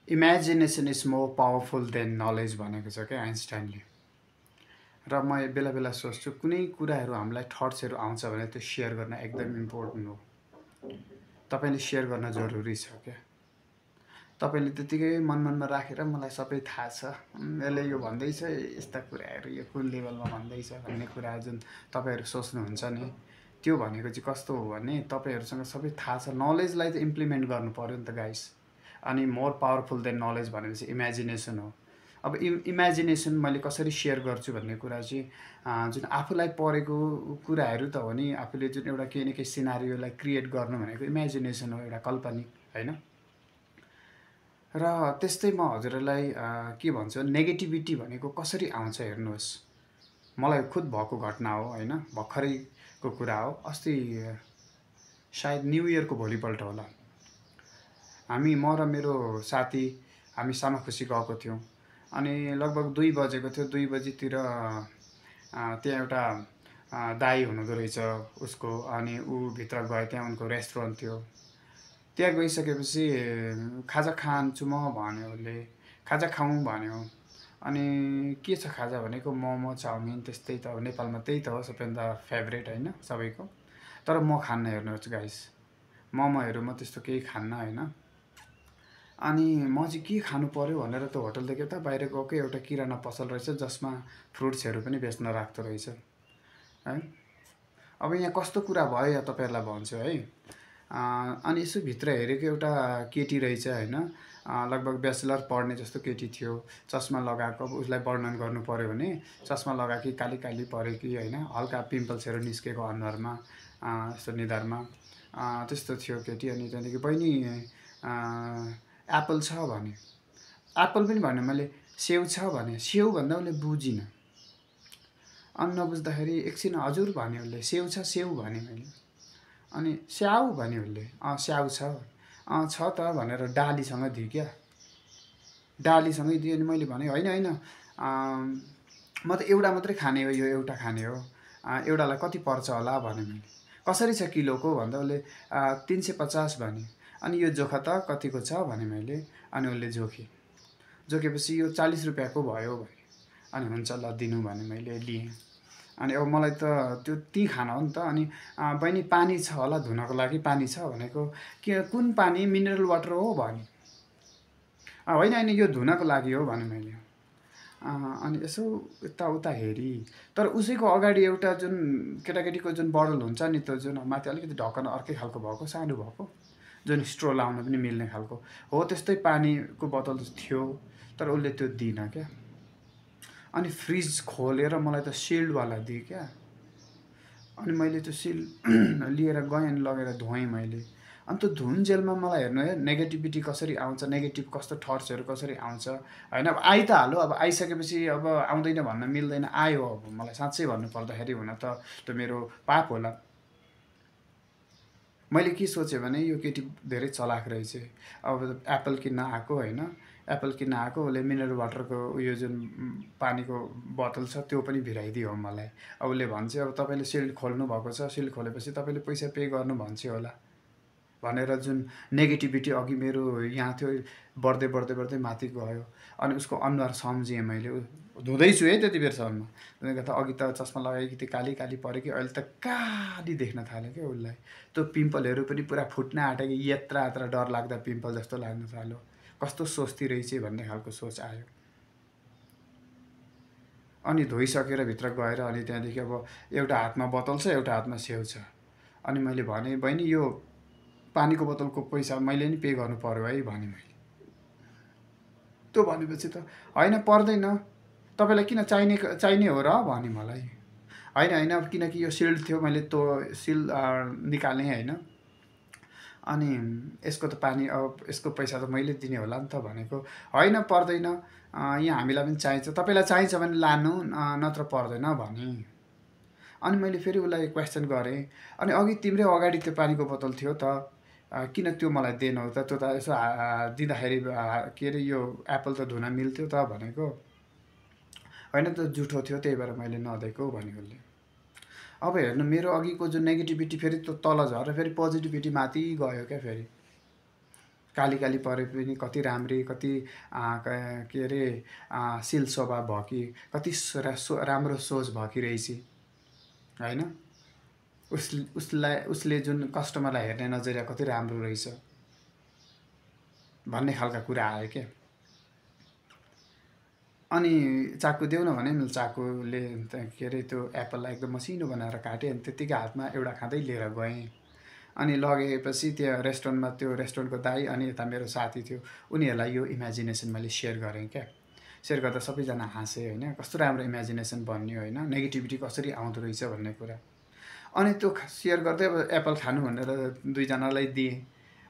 Imagination is more powerful than knowledge भनेको छ क्या आइन्स्टाइनले। र म बेला बेला सोच्छु कुनै कुराहरू हामीलाई थट्सहरू आउँछ भने त्यो सेयर गर्न एकदम इम्पोर्टेन्ट हो। तपाईँले सेयर गर्न जरुरी छ क्या। तपाईँले त्यतिकै मनमनमा राखेर मलाई सबै थाहा छ, यसले यो भन्दैछ, यस्ता कुराहरू यो कुन लेभलमा भन्दैछ भन्ने कुरा जुन तपाईँहरू सोच्नुहुन्छ नि, त्यो भनेको चाहिँ कस्तो हो भने तपाईँहरूसँग सबै थाहा छ। नलेजलाई त इम्प्लिमेन्ट गर्नु पऱ्यो नि त गाइस। अनि मोर पावरफुल देन नलेज भनेपछि इमेजिनेसन हो। अब इमेजिनेसन मैले कसरी सेयर गर्छु भन्ने कुरा चाहिँ जुन आफूलाई परेको कुराहरू त हो नि। आफूले जुन एउटा केही न केही सिनारियोलाई क्रिएट गर्नु भनेको इमेजिनेसन हो, एउटा काल्पनिक होइन। र त्यस्तै म हजुरहरूलाई के भन्छु, नेगेटिभिटी भनेको कसरी आउँछ हेर्नुहोस्। मलाई खुद भएको घटना हो होइन, भर्खरैको कुरा हो। अस्ति सायद न्यु इयरको भोलिपल्ट होला, म र मेरो साथी हामी सामाखुसी गएको थियौँ। अनि लगभग 2 बजेको थियो। 2 बजीतिर त्यहाँ एउटा दाई हुनुहुँदो रहेछ उसको। अनि ऊ भित्र गयो, त्यहाँ उनको रेस्टुरेन्ट थियो। त्यहाँ गइसकेपछि खाजा खान्छु म भन्यो उसले, खाजा खाउँ भन्यो। अनि के छ खाजा भनेको मोमो चाउमिन त्यस्तै त हो, नेपालमा त्यही त हो सबैभन्दा फेभरेट होइन सबैको। तर म खान्न, हेर्नुहोस् गाइस, मोमोहरू म त्यस्तो केही खान्न होइन। अनि म चाहिँ के खानु पर्यो भनेर त्यो होटलदेखि त बाहिर गएको एउटा किराना पसल रहेछ जसमा फ्रुट्सहरू पनि बेच्न राख्दो रहेछ है। अब यहाँ कस्तो कुरा भयो या तपाईँहरूलाई भन्छु है। अनि यसो भित्र हेरेको एउटा केटी रहेछ होइन, लगभग ब्याचलर पढ्ने जस्तो केटी थियो। चस्मा लगाएको। अब उसलाई वर्णन गर्नु पऱ्यो भने चस्मा लगाएकी, काली काली परेकी होइन, हल्का पिम्पल्सहरू निस्केको अनुहारमा, यस्तो निधारमा त्यस्तो थियो केटी। अनि त्यहाँदेखि बहिनी एप्पल छ भने, एप्पल पनि भन्यो। मैले स्याउ छ भने, स्याउ भन्दा उसले बुझिनँ। अनि नबुझ्दाखेरि एकछिन हजुर भन्यो उसले, स्याउ छ स्याउ भने मैले। अनि स्याउ भन्यो उसले, स्याउ छ त भनेर डालीसँग दिएँ क्या। डालीसँगै दिएँ। अनि मैले भने होइन होइन, म त एउटा मात्रै खाने हो, यो एउटा खाने हो, एउटालाई कति पर्छ होला भने मैले। कसरी छ किलोको भन्दा उसले 350 भने। अनि यो जोखा त कतिको छ भने मैले। अनि उसले जोखेपछि यो 40 रुपियाँको भयो भने। अनि हुन्छ ल दिनु भने मैले लिएँ। अनि अब मलाई त त्यो त्यहीँ खाना हो नि त। अनि बहिनी पानी छ होला धुनको लागि, पानी छ भनेको। के कुन पानी, मिनरल वाटर हो भने। होइन होइन यो धुनको लागि हो भने मैले। अनि यसो यताउता हेरी, तर उसैको अगाडि एउटा जुन केटाकेटीको जुन बडल हुन्छ नि, त्यो जुन माथि अलिकति ढक्कन अर्कै खालको भएको, सानो भएको, जुन स्ट्रो लाउन पनि मिल्ने खालको हो, त्यस्तै पानीको बोतल थियो। तर उसले त्यो दिएन क्या। अनि फ्रिज खोलेर मलाई त सिल्डवाला दिए क्या। अनि मैले त्यो सिल्ड लिएर गएँ, अनि लगेर धोएँ मैले। अनि त्यो धुन्जेलमा मलाई हेर्नु है, नेगेटिभिटी कसरी आउँछ, नेगेटिभ कस्तो थट्सहरू कसरी आउँछ होइन। अब आइ त हाल्यो, अब आइसकेपछि अब आउँदैन भन्न मिल्दैन, आयो। अब मलाई साँच्चै भन्नु पर्दाखेरि हुन त त्यो मेरो पाप होला। मैले के सोचेँ भने यो केटी धेरै चलाक रहेछ। अब एप्पल किन्न आएको होइन, एप्पल किन्न आएको, उसले मिनरल वाटरको उयो जुन पानीको बोतल छ त्यो पनि भिराइदियो हो मलाई। अब उसले भन्छ अब तपाईँले सिल्ड खोल्नु भएको छ, सिल्ड खोलेपछि तपाईँले पैसा पे गर्नु भन्छ होला भनेर जुन नेगेटिभिटी अघि मेरो यहाँ थियो, बढ्दै बढ्दै बढ्दै माथि गयो। अनि उसको अनुहार सम्झेँ मैले। धुँदैछु है त्यति बेरसम्म। त अघि त चस्मा लगाएकी थिएँ, काली काली पऱ्यो कि, अहिले त काली देख्न थाल्यो क्या उसलाई। त्यो पिम्पलहरू पनि पुरा फुट्न आँट्यो कि, यत्रा यत्रा डर लाग्दा पिम्पल जस्तो लाग्न थाल्यो। कस्तो सोच्ती रहेछ भन्ने खालको सोच आयो। अनि धोइसकेर भित्र गएर अनि त्यहाँदेखि अब एउटा हातमा बोतल छ, एउटा हातमा स्याउ छ। अनि मैले भने बहिनी यो पानीको बोतलको पैसा मैले नि पे गर्नु पर्यो है भने मैले। त्यो भनेपछि त होइन पर्दैन, तपाईँलाई किन चाहिने हो र भने मलाई। होइन होइन, किनकि यो सिल्ड थियो, मैले त्यो सिल्ड निकालेँ होइन। अनि यसको त पानी, अब यसको पैसा त मैले दिने होला नि त भनेको। होइन पर्दैन, यहाँ हामीलाई पनि चाहिन्छ, तपाईँलाई चाहिन्छ भने लानु, नत्र पर्दैन भने। अनि मैले फेरि उसलाई क्वेसन गरेँ, अनि अघि तिम्रै अगाडि त्यो पानीको बोतल थियो त, किन त्यो मलाई दिएनौ त, त्यो त यसो दिँदाखेरि के अरे यो एप्पल त धुन मिल्थ्यो त भनेको। होइन त जुठो थियो, त्यही भएर मैले नदिएको भन्यो उसले। अब हेर्नु मेरो अघिको जुन नेगेटिभिटी फेरि त्यो तल झरेर फेरि पोजिटिभिटी माथि गयो क्या फेरि। काली काली परे पनि कति राम्री, कति के अरे शील स्वभाव भएकी, कति राम्रो सोच भएकी रहेछ होइन। उसले जुन कस्टमरलाई हेर्ने नजरिया कति राम्रो रहेछ भन्ने खालका कुरा आयो क्या। अनि चाकु देऊ न भने मैले चाकुले के अरे त्यो एप्पललाई एकदम मसिनो बनाएर काटेँ। अनि त्यत्तिकै हातमा एउटा खाँदै लिएर गएँ। अनि लगेपछि त्यो रेस्टुरेन्टको दाइ अनि यता मेरो साथी थियो, उनीहरूलाई यो इमेजिनेसन मैले सेयर गरेँ क्या। सेयर गर्दा सबैजना हाँसे होइन, कस्तो राम्रो इमेजिनेसन बन्यो होइन, नेगेटिभिटी कसरी आउँदो रहेछ भन्ने कुरा। अनि त्यो सेयर गर्दै अब एप्पल खानु भनेर दुईजनालाई दिएँ।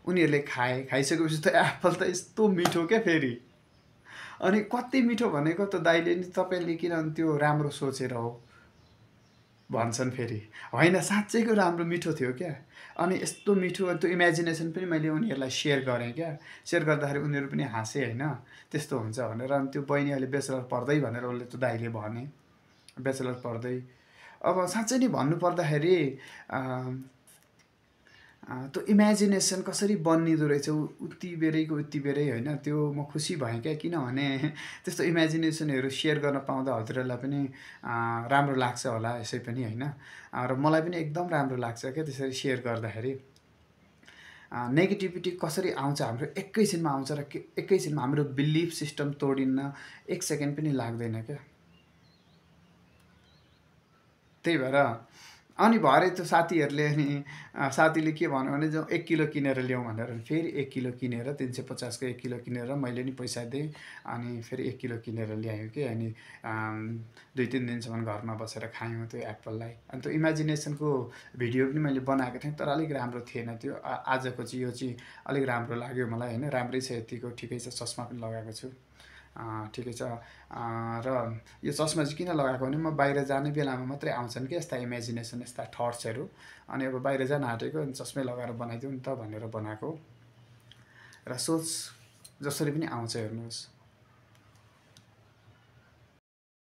उनीहरूले खाइसकेपछि त एप्पल त यस्तो मिठो क्या फेरि। अनि कति मिठो भनेको त दाइले नि तपाईँले किन त्यो राम्रो सोचेर हो भन्छन् फेरि। होइन, साँच्चैको राम्रो मिठो थियो क्या। अनि यस्तो मिठो त्यो इमेजिनेसन पनि मैले उनीहरूलाई सेयर गरेँ क्या। सेयर गर्दाखेरि उनीहरू पनि हाँसे होइन, त्यस्तो हुन्छ भनेर। अनि त्यो बहिनी अहिले ब्याचलर पढ्दै भनेर उसले त्यो दाइले भने, ब्याचलर पढ्दै। अब साँच्चै नै भन्नुपर्दाखेरि त्यो इमेजिनेसन कसरी बनिँदो रहेछ उति बेरैको उति बेरै होइन, त्यो म खुसी भएँ क्या। किनभने त्यस्तो इमेजिनेसनहरू सेयर गर्न पाउँदा हजुरहरूलाई पनि राम्रो लाग्छ होला यसै पनि होइन। र मलाई पनि एकदम राम्रो लाग्छ क्या त्यसरी सेयर गर्दाखेरि। नेगेटिभिटी कसरी आउँछ हाम्रो एकैछिनमा आउँछ र एकैछिनमा हाम्रो बिलिफ सिस्टम तोडिन्न 1 सेकेन्ड पनि लाग्दैन क्या। त्यही भएर अनि भरे त्यो साथीहरूले नि साथीले के भन्यो भने जो 1 किलो किनेर ल्याउँ भनेर फेरि 1 किलो किनेर 350 को 1 किलो किनेर मैले नि पैसा दिएँ। अनि फेरि 1 किलो किनेर ल्यायो कि। अनि 2-3 दिनसम्म घरमा बसेर खायौँ त्यो एप्पललाई। अनि त्यो इमेजिनेसनको भिडियो पनि मैले बनाएको थिएँ, तर अलिक राम्रो थिएन त्यो। आजको चाहिँ यो चाहिँ अलिक राम्रो लाग्यो मलाई होइन, राम्रै छ, यतिको ठिकै छ। चस्मा पनि लगाएको छु, ठिकै छ। र यो चस्मा चाहिँ किन लगाएको भने म बाहिर जाने बेलामा मात्रै आउँछन् कि यस्ता इमेजिनेसन, यस्ता थट्सहरू। अनि अब बाहिर जान आँटेको, अनि चस्मै लगाएर बनाइदिउँ नि त भनेर बनाएको। र सोच जसरी पनि आउँछ हेर्नुहोस्।